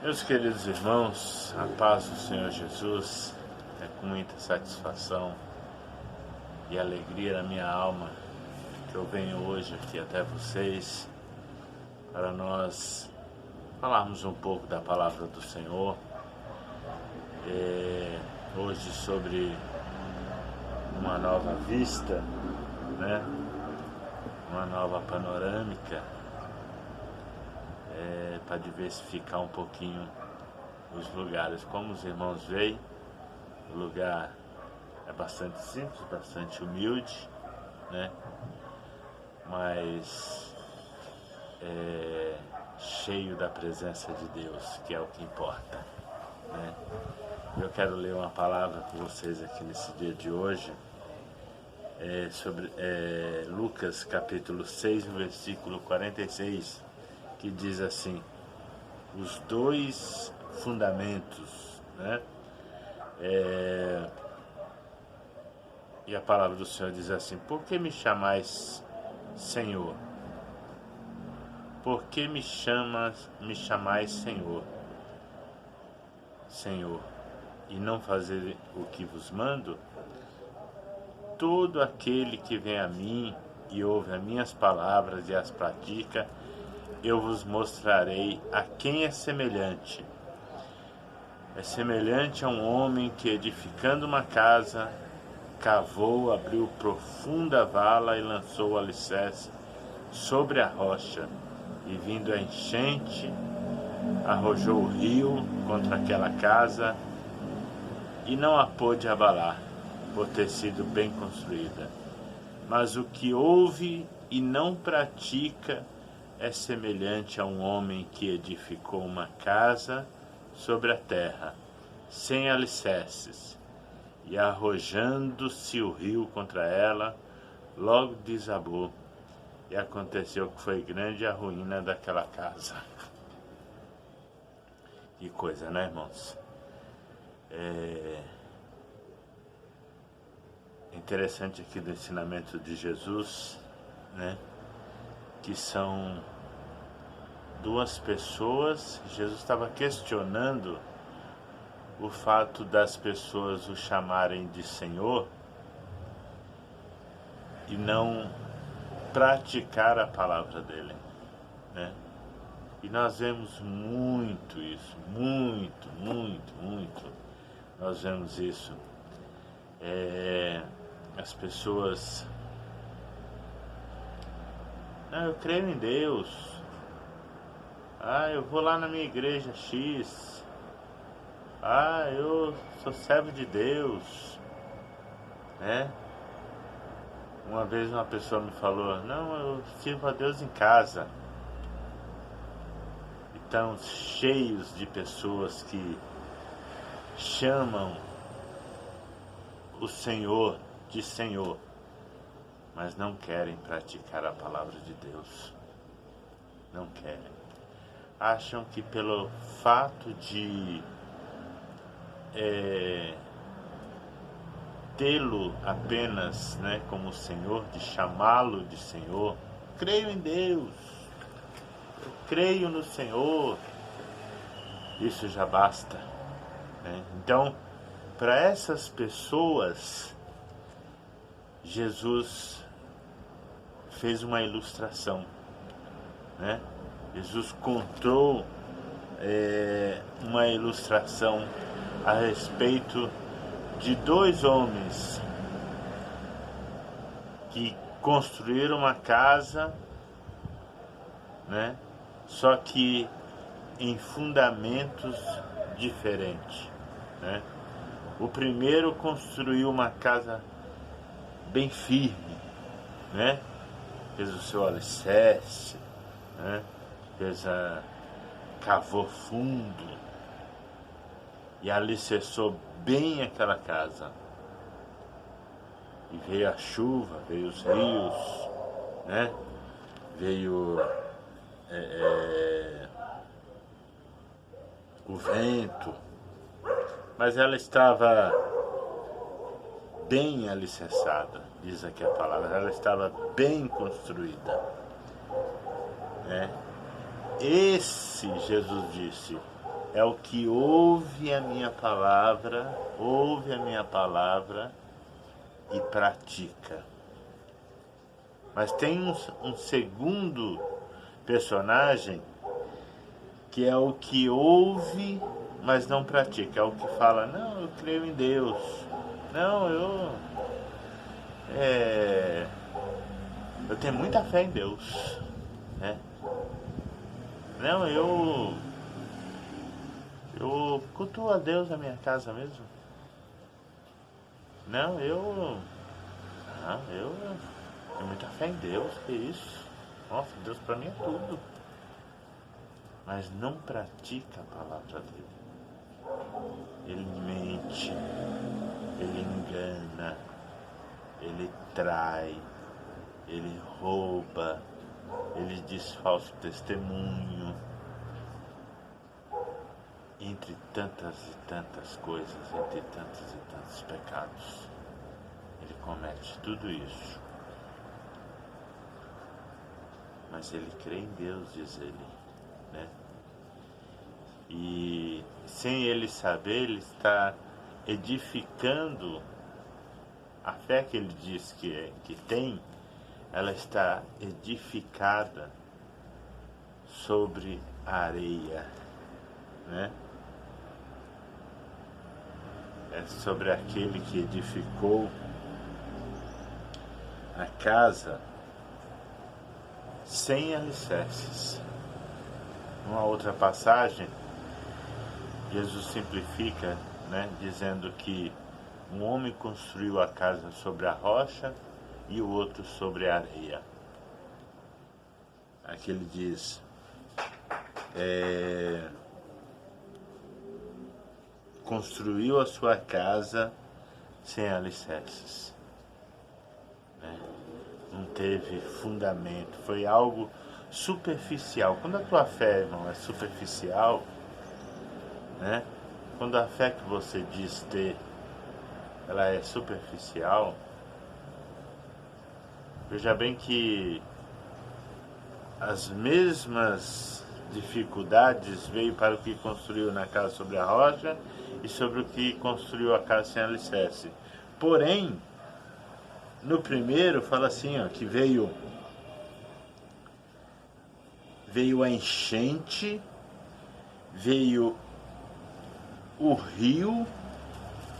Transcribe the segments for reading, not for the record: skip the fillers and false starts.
Meus queridos irmãos, a paz do Senhor Jesus, é com muita satisfação e alegria na minha alma que eu venho hoje aqui até vocês para nós falarmos um pouco da palavra do Senhor, hoje sobre uma nova vista, né? Uma nova panorâmica, para diversificar um pouquinho os lugares. Como os irmãos veem, o lugar é bastante simples, bastante humilde, né? Mas cheio da presença de Deus, que é o que importa, né? Eu quero ler uma palavra com vocês aqui nesse dia de hoje, sobre Lucas capítulo 6, versículo 46, que diz assim: os dois fundamentos, né? E a palavra do Senhor diz assim: por que me chamais Senhor? Por que me chamais Senhor? Senhor, e não fazer o que vos mando? Todo aquele que vem a mim e ouve as minhas palavras e as pratica, eu vos mostrarei a quem é semelhante. É semelhante a um homem que, edificando uma casa, cavou, abriu profunda vala e lançou o alicerce sobre a rocha. E vindo a enchente, arrojou o rio contra aquela casa e não a pôde abalar, por ter sido bem construída. Mas o que ouve e não pratica é semelhante a um homem que edificou uma casa sobre a terra, sem alicerces, e arrojando-se o rio contra ela, logo desabou, e aconteceu que foi grande a ruína daquela casa. Que coisa, né, irmãos? É interessante aqui do ensinamento de Jesus, né? Que são duas pessoas. Jesus estava questionando o fato das pessoas o chamarem de Senhor e não praticar a palavra dele, né? E nós vemos muito isso, muito. Nós vemos isso. As pessoas: não, eu creio em Deus. Eu vou lá na minha igreja X. Eu sou servo de Deus, né? Uma vez uma pessoa me falou: não, eu sirvo a Deus em casa. Então, cheios de pessoas que chamam o Senhor de Senhor, mas não querem praticar a palavra de Deus. Não querem. Acham que pelo fato de tê-lo apenas, né, como Senhor, de chamá-lo de Senhor, creio em Deus, eu creio no Senhor, isso já basta, né? Então, para essas pessoas, Jesus fez uma ilustração, né? Jesus contou uma ilustração a respeito de dois homens que construíram uma casa, né? Só que em fundamentos diferentes, né? O primeiro construiu uma casa bem firme, né? Fez o seu alicerce, né? Cavou fundo e alicerçou bem aquela casa. E veio a chuva, veio os rios, né? Veio o vento, mas ela estava bem alicerçada, diz aqui a palavra, ela estava bem construída, né? Esse, Jesus disse, é o que ouve a minha palavra e pratica. Mas tem um segundo personagem que é o que ouve, mas não pratica. É o que fala, não, eu creio em Deus. Não, eu tenho muita fé em Deus. Né? Não, eu cultuo a Deus na minha casa mesmo. Não, eu tenho muita fé em Deus, que isso? Nossa, Deus pra mim é tudo. Mas não pratica a palavra dele. Ele mente, ele engana, ele trai, ele rouba, ele diz falso testemunho. Entre tantas e tantas coisas, entre tantos e tantos pecados, ele comete tudo isso. Mas ele crê em Deus, diz ele, né? E sem ele saber, ele está edificando a fé que ele diz que tem, ela está edificada sobre a areia, né? É sobre aquele que edificou a casa sem alicerces. Numa outra passagem, Jesus simplifica, né, dizendo que um homem construiu a casa sobre a rocha e o outro sobre a areia. Aqui ele diz, construiu a sua casa sem alicerces, né? Não teve fundamento, foi algo superficial. Quando a tua fé, irmão, é superficial, né? Quando a fé que você diz ter, ela é superficial, veja bem que as mesmas dificuldades veio para o que construiu na casa sobre a rocha e sobre o que construiu a casa sem alicerce. Porém, no primeiro fala assim, ó, que veio a enchente, veio o rio,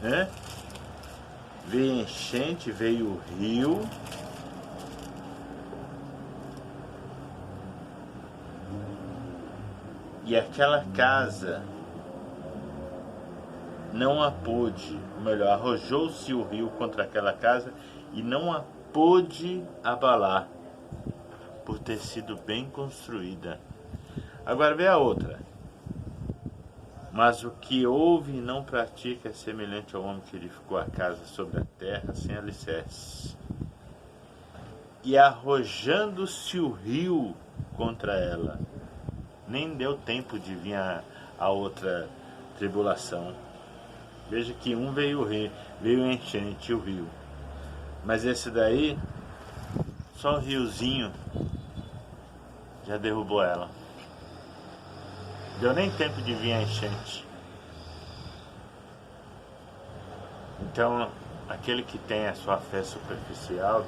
né? Veio a enchente, veio o rio, e aquela casa não a pôde, ou melhor, arrojou-se o rio contra aquela casa e não a pôde abalar, por ter sido bem construída. Agora vê a outra. Mas o que ouve e não pratica é semelhante ao homem que edificou a casa sobre a terra sem alicerce. E arrojando-se o rio contra ela, nem deu tempo de vir a outra tribulação. Veja que um veio enchente, o rio. Mas esse daí, só o riozinho já derrubou ela. Deu nem tempo de vir a enchente. Então, aquele que tem a sua fé superficial,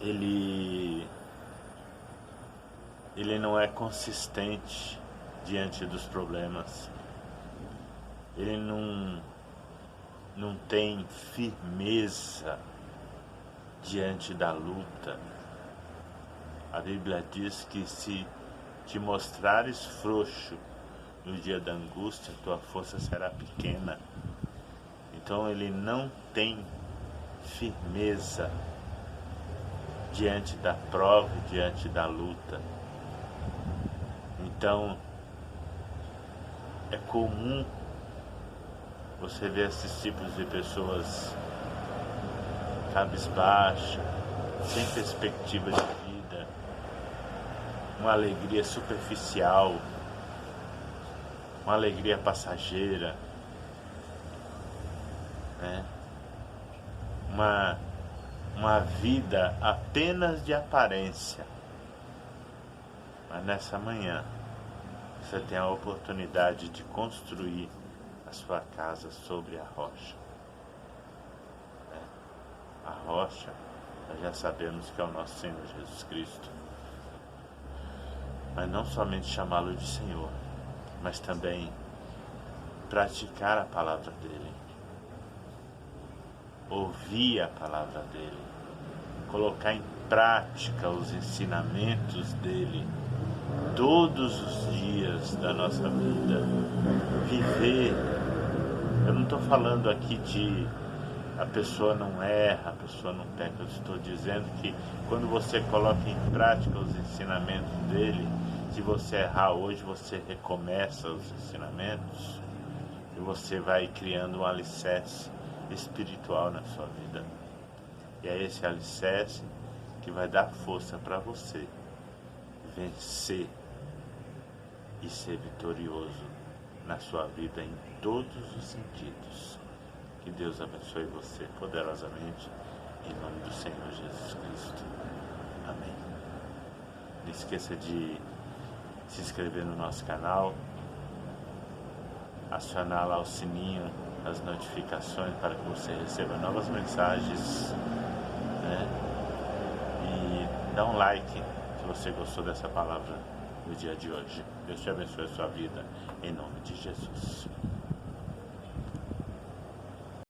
ele não é consistente diante dos problemas. Ele não tem firmeza diante da luta. A Bíblia diz que se te mostrares frouxo no dia da angústia, tua força será pequena. Então ele não tem firmeza diante da prova, diante da luta. Então é comum você ver esses tipos de pessoas cabisbaixas, sem perspectiva de vida, uma alegria superficial, uma alegria passageira, né? Uma vida apenas de aparência. Mas nessa manhã você tem a oportunidade de construir a sua casa sobre a rocha. A rocha, nós já sabemos que é o nosso Senhor Jesus Cristo. Mas não somente chamá-lo de Senhor, mas também praticar a palavra dele, ouvir a palavra dele, colocar em prática os ensinamentos dele todos os dias da nossa vida, viver. Eu não estou falando aqui de a pessoa não erra, a pessoa não peca. Eu estou dizendo que quando você coloca em prática os ensinamentos dele, se você errar hoje, você recomeça os ensinamentos e você vai criando um alicerce espiritual na sua vida. E é esse alicerce que vai dar força para você vencer e ser vitorioso na sua vida em todos os sentidos. Que Deus abençoe você poderosamente, em nome do Senhor Jesus Cristo. Amém. Não esqueça de se inscrever no nosso canal, acionar lá o sininho, as notificações para que você receba novas mensagens, né? E dá um like se você gostou dessa palavra no dia de hoje. Deus te abençoe a sua vida, em nome de Jesus.